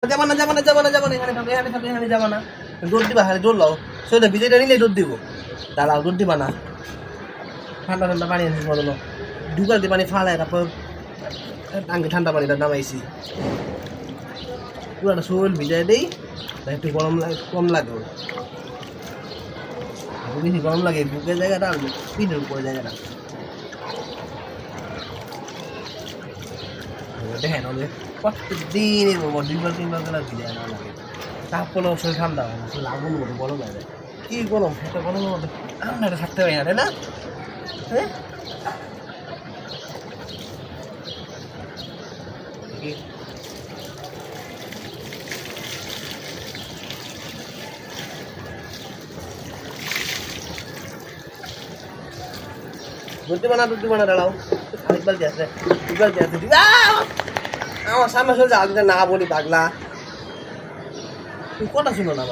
যাবা না যাবা না যাবা না যাবা না এখানে থাকো এখানে থাকো এখানে যাবা না রোদ দিবা খালি জোর লাও সেটা বিজয়টা নিলে রোদ দিব দাঁড়াও রোদ দিবা না ঠান্ডা ঠান্ডা পানি আনছি বলো দুবার দিয়ে পানি ফালায় তারপর টাঙ্কি ঠান্ডা পানিটা নামাইছি পুরাটা শরীর ভিজাই দিই একটু গরম লাগে কম লাগে বেশি গরম লাগে বুকের জায়গাটা আর পিঠের উপরে জায়গাটা দেখেন ওদের প্রত্যেকদিনের দুইবার তিনবার করে ভিজায় না লাগে তারপরে শরীর ঠান্ডা হয় না আসলে আগুন মতো গরম হয়ে যায় কি গরম একটা গরমের মধ্যে আমরা থাকতে পারি না তাই না হ্যাঁ দুধ বানা দাঁড়াও আরেকবার দিয়ে আসে দুবার দিয়ে আসে আমার সামনে চলছে আগে না বলি পাগলা তুই কটা শুনো না